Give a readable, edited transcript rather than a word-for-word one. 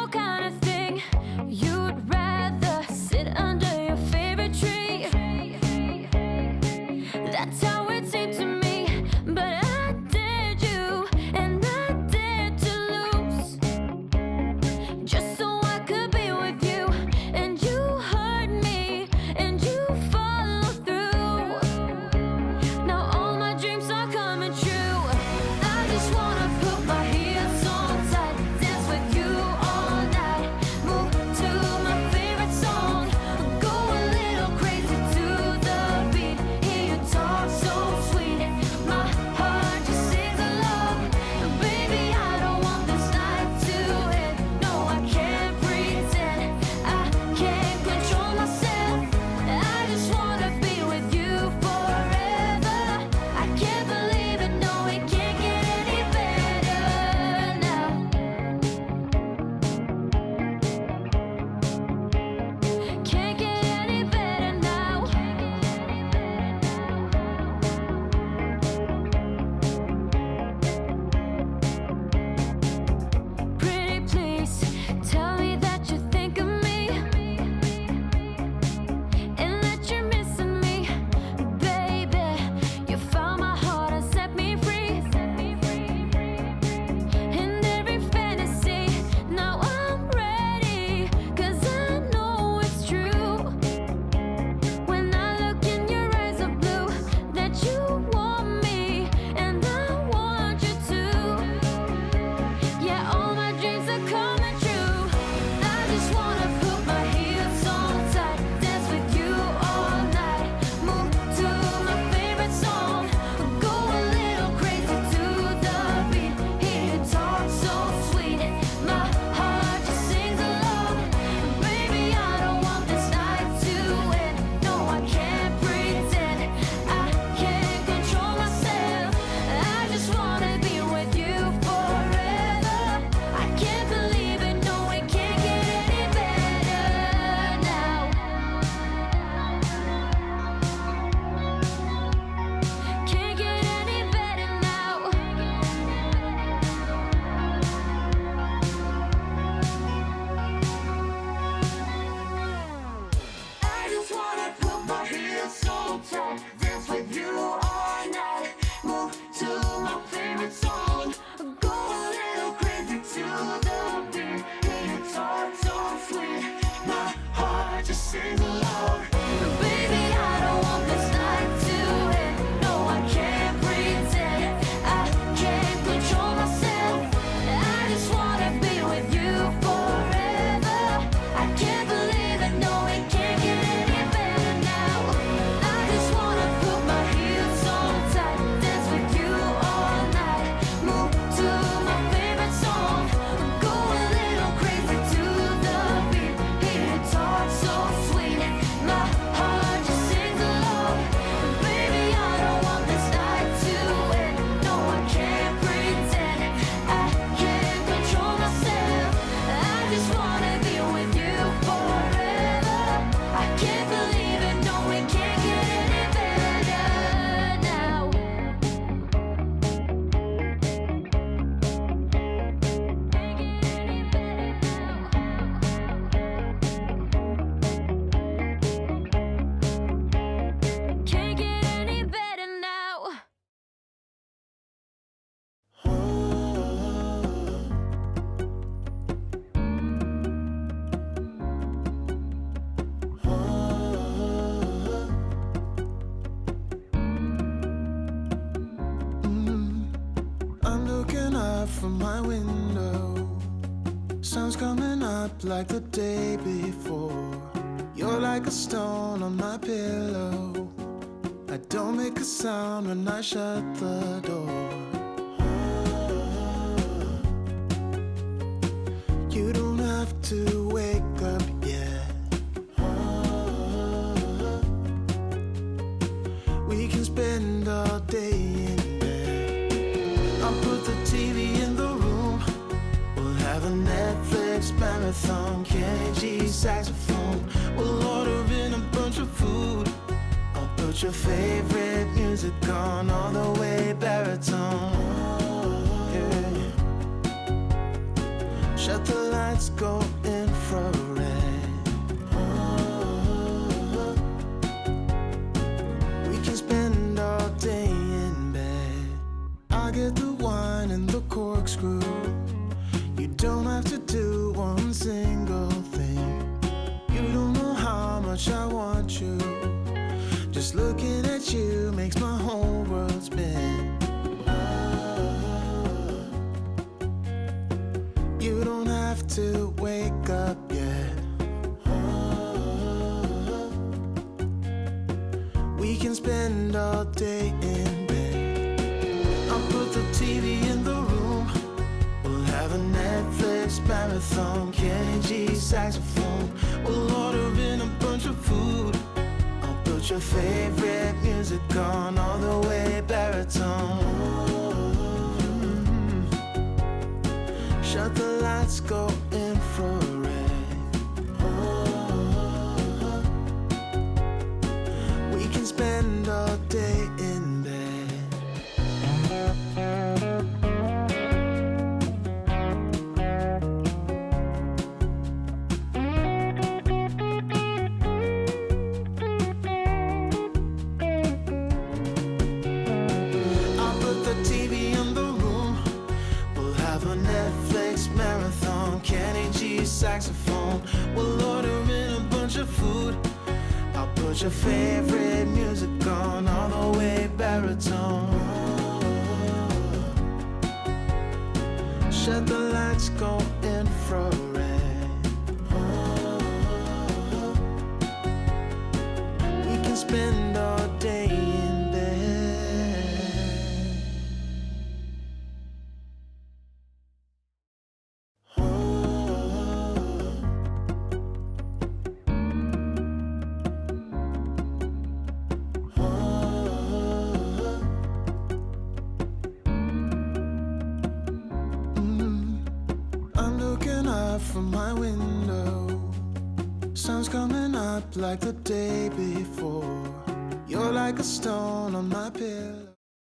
your kind of thing. You'd rather sit under your favorite tree. That's how it seemed to me. But I dared you, and I dared to lose, just so I could be with you. And you hurt me, and you followed through. Now all my dreams are coming true. I just wanna put my heels on tight, dance with you all night, move to my favorite song, go a little crazy to the beat, hear you talk so sweet, my heart just sings along. Baby, I don't want this night to end, no, I can't pretend, I can't control myself. I just wanna be with you forever. I can't believe it, no, it can't get any better now. Can't get any better now. Pretty please, tell me that you think of me, and that you're missing me. Baby, you found my heart and set me free. In every fantasy, now I'm ready, 'cause I know it's true. When I look in your eyes of blue, that you want me, and I want you to. Yeah, all my dreams are coming true. I just wanna put my heels on tight, dance with you all night, move to my favorite song, go a little crazy to the beat, hear you talk so sweet, my heart just sings along. Baby, I don't want this night to end, no, I can't pretend, I can't control myself. I just wanna be with you forever. I can't believe it, no, it can't get any better now. Can't get any better now. I just wanna put my heels so tight, dance with you all night, move to my favorite song, go a little crazy to the beat, hear you talk so sweet, my heart just sings along. Baby, I don't want this night to end, no, I can't pretend, I can't control myself. I just wanna be with you forever. I can't believe it, no, it can't get any better now. I just wanna put my heels on tight, dance with you all night, move to my favorite song, go a little crazy to the beat, hear you talk so sweet, my heart just sings along. Baby, I don't want this night to end, no, I can't pretend, I can't control myself. I just wanna be with you forever. I can't believe it, no, it can't get any better now. Can't get any better now. I'm looking out from my window. Sun's coming up like the day before. You're like a stone on my pillow. I don't make a sound when I shut the door. You don't have to wake up yet. We can spend all day in bed. I'll put the TV in the room. We'll have a Netflix marathon, Kenny G saxophone. We'll order in a bunch of food. I'll put your favorite music on all the way baritone. Yeah. Shut the lights, go infrared. Oh, we can spend all day in bed. I get the wine and the corkscrew. You don't have to do one single thing. You don't know how much I want you. Just looking at you makes my whole world spin. Oh, you don't have to wake up yet. Oh, we can spend all day in bed. I'll put the TV in the room. We'll have a Netflix marathon, Kenny G saxophone. We'll order in a bunch of food. I'll put your favorite music on, all the way baritone. Shut the lights, go infrared. Oh, we can spend all day in bed. I'll put the TV in the room. We'll have a Netflix marathon, Kenny G saxophone. We'll order in a bunch of food. I'll put your favorite music on, all the way baritone. Shut the lights, go infrared. We can spend all day in bed. I'm looking out from my window. Sun's coming up like the day before. You're like a stone on my pillow.